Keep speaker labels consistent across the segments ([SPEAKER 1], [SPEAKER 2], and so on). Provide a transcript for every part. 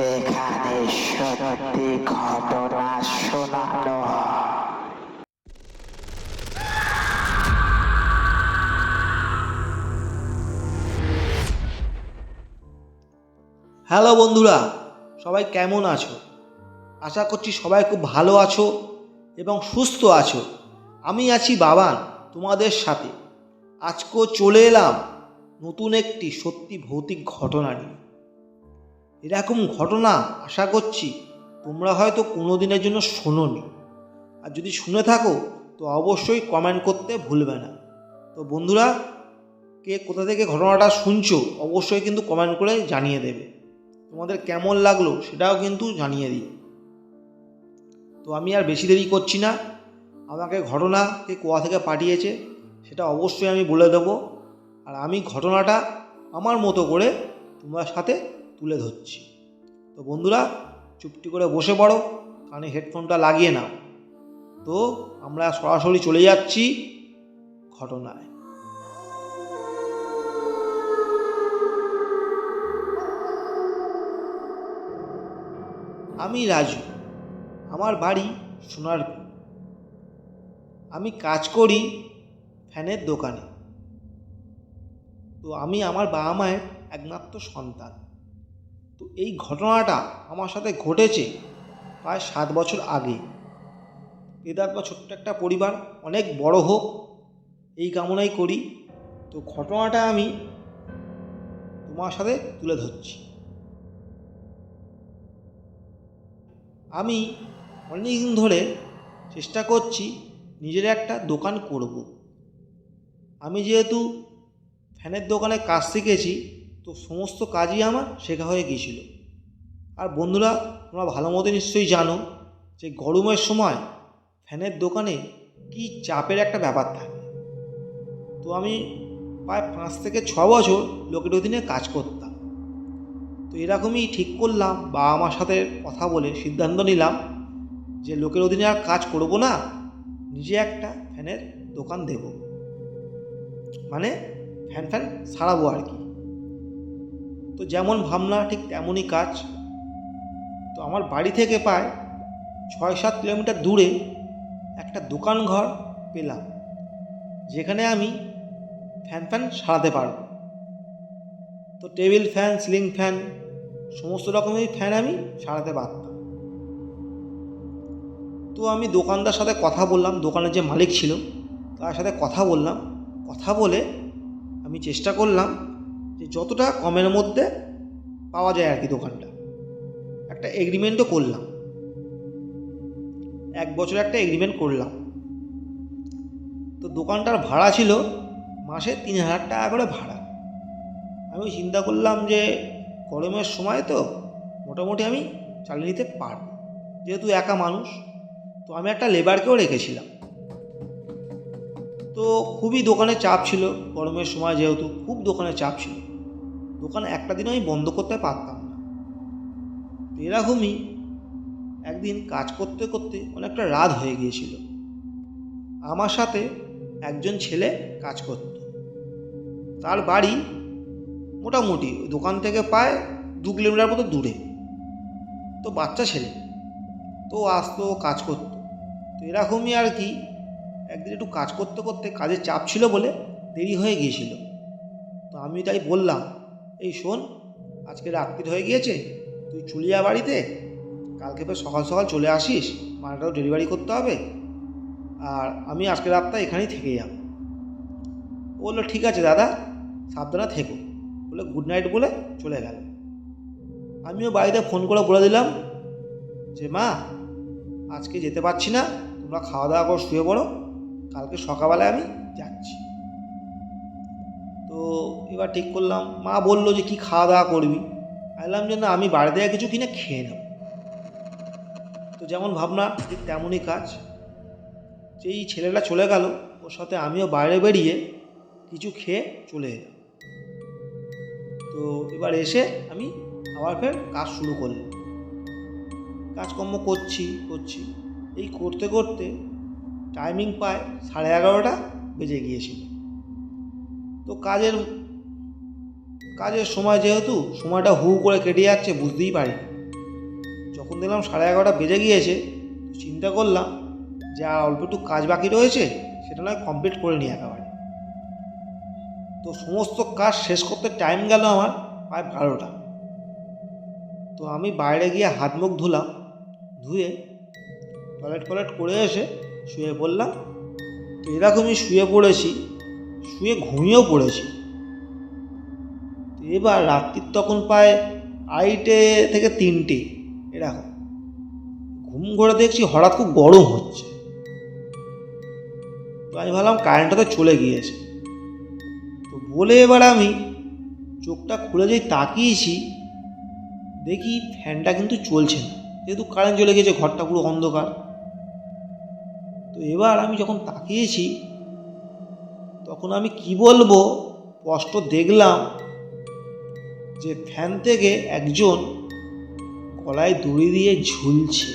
[SPEAKER 1] এখানে সত্যি ঘটনা শোনানো হয়।
[SPEAKER 2] হ্যালো বন্ধুরা, সবাই কেমন আছো? আশা করছি সবাই খুব ভালো আছো এবং সুস্থ আছো। আমি আছি বাবান তোমাদের সাথে। আজকেও চলে এলাম নতুন একটি সত্যি ভৌতিক ঘটনা নিয়ে। এরকম ঘটনা আশা করছি তোমরা হয়তো কোনো দিনের জন্য শোনোনি, আর যদি শুনে থাকো তো অবশ্যই কমেন্ট করতে ভুলবে না। তো বন্ধুরা, কে কোথা থেকে ঘটনাটা শুনছো অবশ্যই কিন্তু কমেন্ট করে জানিয়ে দেবে। তোমাদের কেমন লাগলো সেটাও কিন্তু জানিয়ে দিও। তো আমি আর বেশি দেরি করছি না, আমাকে ঘটনা কে কোথা থেকে পাঠিয়েছে সেটা অবশ্যই আমি বলে দেবো। আর আমি ঘটনাটা আমার মতো করে তোমার সাথে তুলে ধরছি। তো বন্ধুরা, চুপটি করে বসে পড়ো, কানে হেডফোনটা লাগিয়ে নাও। তো আমরা সরাসরি চলে যাচ্ছি ঘটনায়। আমি রাজু, আমার বাড়ি সোনারপুর। আমি কাজ করি ফ্যানের দোকানে। তো আমি আমার বাবা মায়ের একমাত্র সন্তান। তো এই ঘটনাটা আমার সাথে ঘটেছে প্রায় 7 বছর আগে। বা ছোট্ট একটা পরিবার অনেক বড় হোক এই কামনাই করি। তো ঘটনাটা আমি তোমার সাথে তুলে ধরছি। আমি অনেকদিন ধরে চেষ্টা করছি নিজের একটা দোকান করব। আমি যেহেতু ফ্যানের দোকানে কাজ শিখেছি, তো সমস্ত কাজই আমার শেখা হয়ে গিয়েছিল। আর বন্ধুরা, তোমরা ভালো মতো নিশ্চয়ই জানো যে গরমের সময় ফ্যানের দোকানে কি চাপের একটা ব্যাপার থাকে। তো আমি প্রায় 5 থেকে 6 বছর লোকের অধীনে কাজ করতাম। তো এরকমই ঠিক করলাম, বা আমার সাথে কথা বলে সিদ্ধান্ত নিলাম যে লোকের অধীনে আর কাজ করব না, নিজে একটা ফ্যানের দোকান দেব, মানে ফ্যান সারাবো আর কি। তো যেমন ভাবনা ঠিক তেমনই কাজ। তো আমার বাড়ি থেকে প্রায় 6-7 কিলোমিটার দূরে একটা দোকান ঘর পেলাম, যেখানে আমি ফ্যান সারাতে পারব। তো টেবিল ফ্যান, সিলিং ফ্যান, সমস্ত রকমের ফ্যান আমি সারাতে পারতাম। তো আমি দোকানদার সাথে কথা বললাম, দোকানের যে মালিক ছিল তার সাথে কথা বললাম। কথা বলে আমি চেষ্টা করলাম যে যতটা কমের মধ্যে পাওয়া যায় আর কি দোকানটা। একটা এগ্রিমেন্টও করলাম, 1 বছর একটা এগ্রিমেন্ট করলাম। তো দোকানটার ভাড়া ছিল মাসে 3,000 টাকা করে ভাড়া। আমি চিন্তা করলাম যে গরমের সময় তো মোটামুটি আমি চালিয়ে নিতে পারব, যেহেতু একা মানুষ। তো আমি একটা লেবারকেও রেখেছিলাম। তো খুবই দোকানে চাপ ছিল গরমের সময়, যেহেতু খুব দোকানে চাপ ছিল। দোকান একটা দিনও আমি বন্ধ করতে পারতাম না। এরকমই একদিন কাজ করতে করতে অনেকটা রাত হয়ে গিয়েছিল। আমার সাথে একজন ছেলে কাজ করত। তার বাড়ি মোটামুটি দোকান থেকে প্রায় 2 কিলোমিটার মতো দূরে। তো বাচ্চা ছেলে, তো আসতো, কাজ করতো। তো এরকমই আর কি, একদিন একটু কাজ করতে করতে কাজের চাপ ছিল বলে দেরি হয়ে গিয়েছিল। তো আমি তাই বললাম, এই শোন, আজকে রাত্রি হয়ে গিয়েছে, তুই চলে যা বাড়িতে, কালকে ফের সকাল সকাল চলে আসিস, মালটাও ডেলিভারি করতে হবে, আর আমি আজকে রাতটা এখানেই থেকে যাব। ও বললো, ঠিক আছে দাদা, সাবধানে থেকো, বলে গুড নাইট বলে চলে গেল। আমিও বাড়িতে ফোন করে বলে দিলাম যে মা, আজকে যেতে পারছি না, তোমরা খাওয়া দাওয়া করে শুয়ে পড়ো, কালকে সকালবেলায় আমি যাচ্ছি। তো এবার ঠিক করলাম, মা বললো যে কি খাওয়া দাওয়া করবি? বললাম যে না, আমি বাড়ি থেকে কিছু কিনে খেয়ে নেব। তো যেমন ভাবনা ঠিক তেমনই কাজ। যেই ছেলেটা চলে গেল, ওর সাথে আমিও বাইরে বেরিয়ে কিছু খেয়ে চলে এলাম। তো এবার এসে আমি আবার ফের কাজ শুরু করলাম। কাজকর্ম করছি। এই করতে করতে টাইমিং প্রায় 11:30 বেজে গিয়েছিল। তো কাজের সময়, যেহেতু সময়টা হু করে কেটে যাচ্ছে বুঝতেই পারি। দেখলাম 11:30 বেজে গিয়েছে। তো চিন্তা করলাম যে আর অল্প একটু কাজ বাকি রয়েছে, সেটা নয় কমপ্লিট করে নিই একেবারে। তো সমস্ত কাজ শেষ করতে টাইম গেল আমার প্রায় 12টা। তো আমি বাইরে গিয়ে হাত মুখ ধুলাম, ধুয়ে টয়লেট করে এসে শুয়ে পড়লাম। তো এরকমই শুয়ে পড়েছি, শুয়ে ঘুমিয়েও পড়েছি। তো এবার রাত্রির তখন প্রায় 2:30 থেকে 3টে এরকম। ঘুম ঘরে দেখছি হঠাৎ খুব গরম হচ্ছে। তো আমি ভাবলাম কারেন্টটা তো চলে গিয়েছে। তো বলে এবার আমি চোখটা খুলে যেই তাকিয়েছি, দেখি ফ্যানটা কিন্তু চলছে না, যেহেতু কারেন্ট চলে গেছে, ঘরটা পুরো অন্ধকার। তো এবার আমি যখন তাকিয়েছি, তখন আমি কি বলবো, স্পষ্ট দেখলাম যে ফ্যান থেকে একজন গলায় দড়ি দিয়ে ঝুলছে।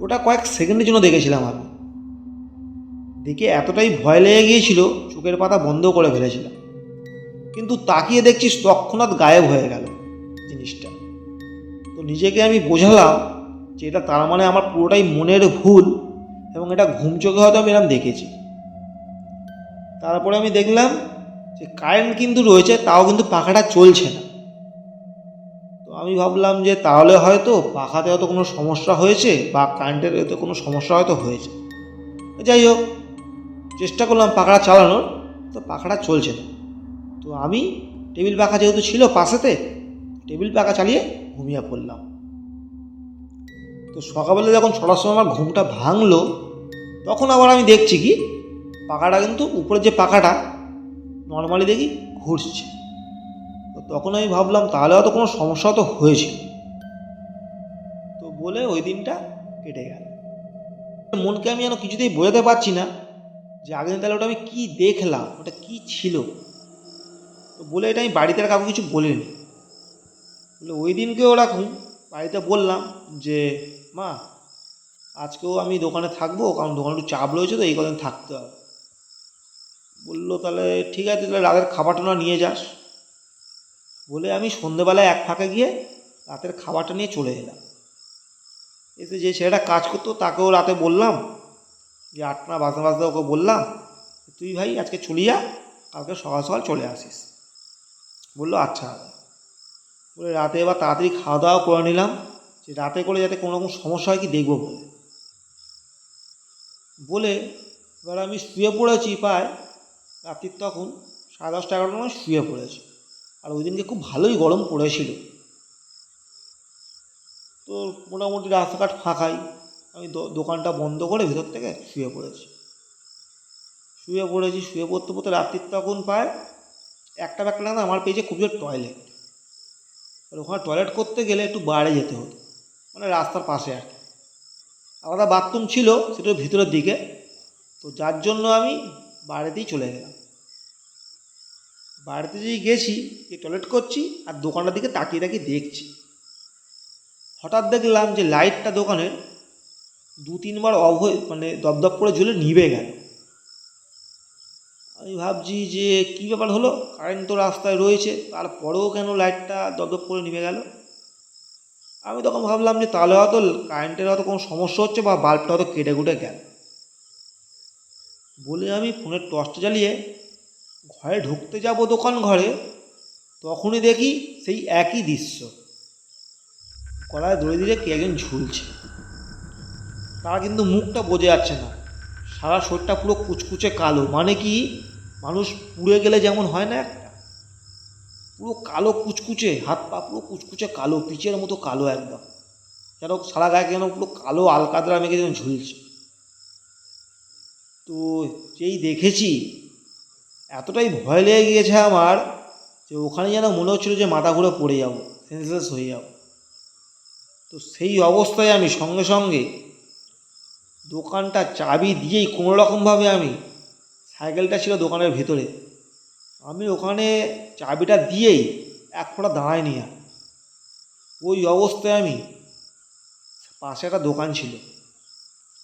[SPEAKER 2] ওটা কয়েক সেকেন্ডের জন্য দেখেছিলাম আমি। দেখে এতটাই ভয় লেগে গিয়েছিল, চোখের পাতা বন্ধ করে ফেলেছিলাম। কিন্তু তাকিয়ে দেখছি তৎক্ষণাৎ গায়েব হয়ে গেল জিনিসটা। তো নিজেকে আমি বোঝালাম যে এটা তার মানে আমার পুরোটাই মনের ভুল, এবং এটা ঘুম চোখে হয়তো আমি এরকম দেখেছি। তারপরে আমি দেখলাম যে কারেন্ট কিন্তু রয়েছে, তাও কিন্তু পাখাটা চলছে না। তো আমি ভাবলাম যে তাহলে হয়তো পাখাতে হয়তো কোনো সমস্যা হয়েছে, বা কারেন্টের এতে কোনো সমস্যা হয়তো হয়েছে। যাই হোক, চেষ্টা করলাম পাখাটা চালানোর, তো পাখাটা চলছে না। তো আমি টেবিল পাখা যেহেতু ছিল পাশেতে, টেবিল পাখা চালিয়ে ঘুমিয়ে পড়লাম। তো সকালবেলা যখন 6টার সময় আমার ঘুমটা ভাঙলো, তখন আবার আমি দেখছি কি পাখাটা কিন্তু উপরের যে পাখাটা নর্মালি দেখি ঘুরছে। তো তখন আমি ভাবলাম তাহলে হয়তো কোনো সমস্যা তো হয়েছিল। তো বলে ওই দিনটা কেটে গেল। মনকে আমি যেন কিছুতেই বোঝাতে পারছি না যে আগের দিন তাহলে ওটা আমি কী দেখলাম, ওটা কী ছিল। তো বলে এটা আমি বাড়িতে আর কাউকে কিছু বলিনি। বলে ওই দিনকে ওরকম বাড়িতে বললাম যে মা, আজকেও আমি দোকানে থাকবো, কারণ দোকানে একটু চাপ রয়েছে, তো এই কদিন থাকতে হবে। বললো তাহলে ঠিক আছে, তাহলে রাতের খাবারটা না নিয়ে যাস। বলে আমি সন্ধেবেলায় এক ফাঁকে গিয়ে রাতের খাবারটা নিয়ে চলে এলাম। এসে যে ছেলেটা কাজ করতো তাকেও রাতে বললাম, যে 8টা বাজতে বাজতে ওকে বললাম, তুই ভাই আজকে চলে যা, কালকে সকাল সকাল চলে আসিস। বললো আচ্ছা। বলে রাতে এবার তাড়াতাড়ি খাওয়া দাওয়া করে নিলাম, যে রাতে করে যাতে কোনো রকম সমস্যা হয় কি দেখবো বলে। বলে এবার আমি শুয়ে পড়েছি প্রায় রাত্রির তখন 10:30 11টার সময় শুয়ে পড়েছি। আর ওই দিনকে খুব ভালোই গরম পড়েছিল। তো মোটামুটি রাস্তাঘাট ফাঁকাই, আমি দোকানটা বন্ধ করে ভেতর থেকে শুয়ে পড়েছি। শুয়ে পড়তে পড়তে রাত্রির তখন প্রায় 1টা নাগাদ আমার পেয়েছে খুব জোর টয়লেট। আর ওখানে টয়লেট করতে গেলে একটু বাইরে যেতে হতো, মানে রাস্তার পাশে আর কি। আলাদা বাথরুম ছিল, সেটা ভিতরের দিকে। তো যার জন্য আমি বাইরেতেই চলে গেলাম। বাড়িতে যেই গেছি, যে টয়লেট করছি আর দোকানটার দিকে তাকিয়ে তাকিয়ে দেখছি, হঠাৎ দেখলাম যে লাইটটা দোকানের 2-3বার অফ হয়ে, মানে দপদপ করে জ্বলে নিভে গেল। আমি ভাবছি যে কী ব্যাপার হলো, কারেন্ট তো রাস্তায় রয়েছে, তারপরেও কেন লাইটটা দপদপ করে নিভে গেল। আমি তখন ভাবলাম যে তাহলে হয়তো কারেন্টের হয়তো কোনো সমস্যা হচ্ছে, বা বাল্বটা হয়তো কেটে কুটে গেল। বলে আমি ফোনের টর্চটা জ্বালিয়ে ঘরে ঢুকতে যাব দোকান ঘরে, তখনই দেখি সেই একই দৃশ্য। গলায় দড়ি দিয়ে কে একজন ঝুলছে। তার কিন্তু মুখটা বোঝা যাচ্ছে না, সারা শরীরটা পুরো কুচকুচে কালো, মানে কি মানুষ পুড়ে গেলে যেমন হয় না একটা, পুরো কালো কুচকুচে, হাত পা পুরো কুচকুচে কালো, পিচের মতো কালো একদম, যেন সারা গায়ে যেন পুরো কালো আলকাতরা মেখে যেন ঝুলছে। তো যেই দেখেছি, এতটাই ভয় লেগে গিয়েছে আমার, যে ওখানে যেন মনে হচ্ছিল যে মাথা ঘুরে পড়ে যাব, সেন্সলেস হয়ে যাব। তো সেই অবস্থায় আমি সঙ্গে সঙ্গে দোকানটা চাবি দিয়েই কোনো রকমভাবে, আমি সাইকেলটা ছিল দোকানের ভেতরে, আমি ওখানে চাবিটা দিয়েই এক ফোঁটা দাঁড়াইনি আর। ওই অবস্থায় আমি, পাশে একটা দোকান ছিল,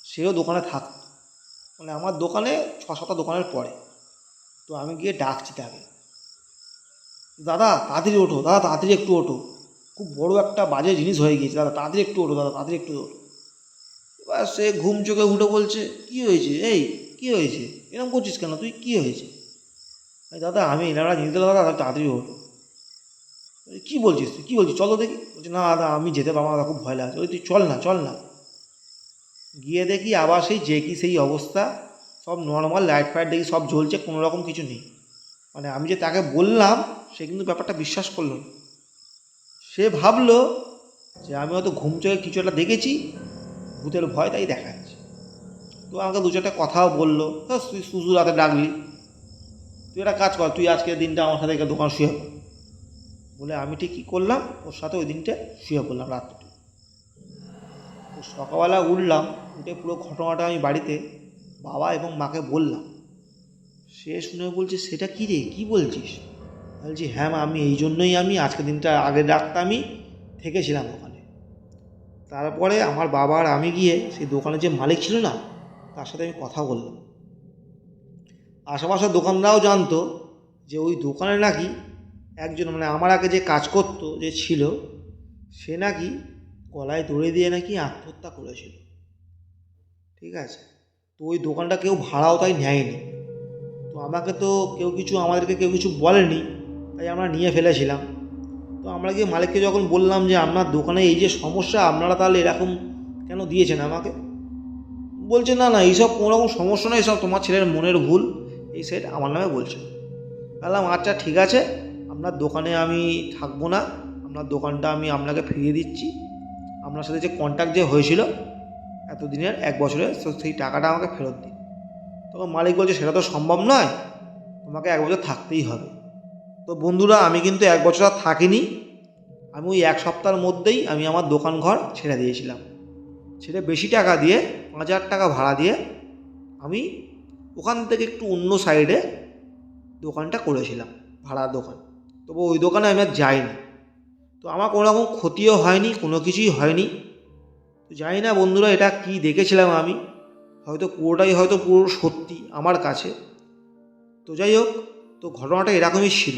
[SPEAKER 2] সেও দোকানে থাকত, মানে আমার দোকানে 6-7টা দোকানের পরে। তো আমি গিয়ে ডাকছি তাকে, দাদা তাড়াতাড়ি ওঠো, দাদা তাড়াতাড়ি একটু ওঠো। খুব বড় একটা বাজে জিনিস হয়ে গিয়েছে, দাদা তাড়াতাড়ি একটু ওঠো, দাদা তাড়াতাড়ি একটু ওঠো। এবার সে ঘুম চোখে উঠে বলছে, কী হয়েছে, এই কী হয়েছে, এরকম করছিস কেন তুই, কী হয়েছে? দাদা আমি এনারা জিনিস দিলাম, দাদা তাড়াতাড়ি ওঠো। কী বলছিস তুই, কী বলছিস, চলো দেখি। বলছে না দাদা আমি যেতে পারবো না, খুব ভয় লাগছে। ওই তুই চল না চল না। গিয়ে দেখি আবার সেই যে কি সেই অবস্থা, সব নর্মাল লাইট ফাইট দেখি সব জ্বলছে, কোনো রকম কিছু নেই। মানে আমি যে তাকে বললাম সে কিন্তু ব্যাপারটা বিশ্বাস করলো না। সে ভাবলো যে আমি হয়তো ঘুম চোখে কিছু একটা দেখেছি, ভূতের ভয় তাই দেখাচ্ছে। তো আমাকে দু চারটা কথাও বললো, তুই সুজু রাতে ডাকলি, তুই একটা কাজ কর, তুই আজকে দিনটা আমার সাথে দোকান শুয়ে পড়। বলে আমি ঠিক কী করলাম, ওর সাথে ওই দিনটা শুয়ে পড়লাম রাত্রিটুকু। তো সকালবেলা উঠলাম, উঠে পুরো ঘটনাটা আমি বাড়িতে বাবা এবং মাকে বললাম। সে শুনে বলছে সেটা কী রে, কী বলছিস? বলছি হ্যাঁ মা, আমি এই জন্যই আমি আজকে দিনটা আগের রাতটা আমি থেকেছিলাম ওখানে। তারপরে আমার বাবা আর আমি গিয়ে সেই দোকানের যে মালিক ছিল না, তার সাথে আমি কথা বললাম। আশেপাশের দোকানদারাও জানতো যে ওই দোকানে নাকি একজন, মানে আমার আগে যে কাজ করতো যে ছিল, সে নাকি গলায় দড়ি দিয়ে নাকি আত্মহত্যা করেছিল। ঠিক আছে, তো ওই দোকানটা কেউ ভাড়াও তাই নেয়নি। তো আমাদেরকে কেউ কিছু বলেনি, তাই আমরা নিয়ে ফেলেছিলাম। তো আমরা গিয়ে মালিককে যখন বললাম যে আপনার দোকানে এই যে সমস্যা, আপনারা তাহলে এরকম কেন দিয়েছেন আমাকে? বলছে না না, এইসব কোনো রকম সমস্যা নয়, সব তোমার ছেলের মনের ভুল, এই সেট আমার নামে বলছে। বললাম আচ্ছা ঠিক আছে, আপনার দোকানে আমি থাকবো না, আপনার দোকানটা আমি আপনাকে ফিরিয়ে দিচ্ছি। আপনার সাথে যে কন্ট্যাক্ট যে হয়েছিল এতদিনের 1 বছরের, সেই টাকাটা আমাকে ফেরত দিন। তখন মালিক বলছে সেটা তো সম্ভব নয়, তোমাকে 1 বছর থাকতেই হবে। তো বন্ধুরা আমি কিন্তু 1 বছর আর থাকিনি, আমি ওই 1 সপ্তাহের মধ্যেই আমি আমার দোকান ঘর ছেড়ে দিয়েছিলাম। ছেড়ে বেশি টাকা দিয়ে 5,000 টাকা ভাড়া দিয়ে আমি ওখান থেকে একটু অন্য সাইডে দোকানটা করেছিলাম, ভাড়ার দোকান। তবু ওই দোকানে আমি আর যাইনি। তো আমার কোনো রকম ক্ষতিও হয়নি, কোনো কিছুই হয়নি। তো জানি না বন্ধুরা এটা কি দেখেছিলাম আমি, হয়তো পুরো সত্যি আমার কাছে। তো যাই হোক, তো ঘটনাটা এরকমই ছিল।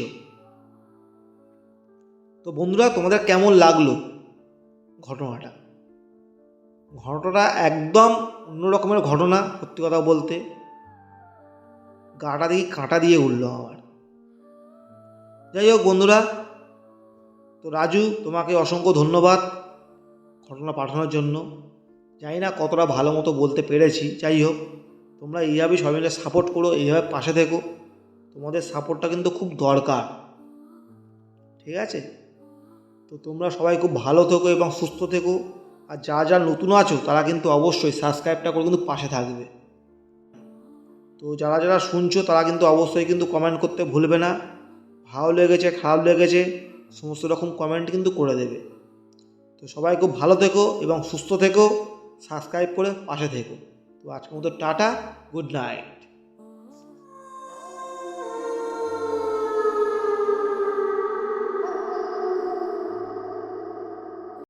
[SPEAKER 2] তো বন্ধুরা তোমাদের কেমন লাগলো ঘটনাটা? ঘটনাটা একদম অন্য রকমের ঘটনা, সত্যি কথা বলতে গাটা দেখি কাঁটা দিয়ে উঠল আমার। যাই হোক বন্ধুরা, তো রাজু তোমাকে অসংখ্য ধন্যবাদ ঘটনা পাঠানোর জন্য। জানি না কতটা ভালো মতো বলতে পেরেছি। যাই হোক, তোমরা এইভাবেই সবাই মিলে সাপোর্ট করো, এইভাবে পাশে থেকো, তোমাদের সাপোর্টটা কিন্তু খুব দরকার। ঠিক আছে, তো তোমরা সবাই খুব ভালো থেকো এবং সুস্থ থেকো। আর যারা নতুন আছো তারা কিন্তু অবশ্যই সাবস্ক্রাইবটা করে কিন্তু পাশে থাকবে। তো যারা শুনছো তারা কিন্তু অবশ্যই কিন্তু কমেন্ট করতে ভুলবে না, ভালো লেগেছে খারাপ লেগেছে সমস্ত রকম কমেন্ট কিন্তু করে দেবে। তো সবাই খুব ভালো থেকো এবং সুস্থ থেকো, সাবস্ক্রাইব করে পাশে থেকো। তো আজকের মতো টাটা, গুড নাইট।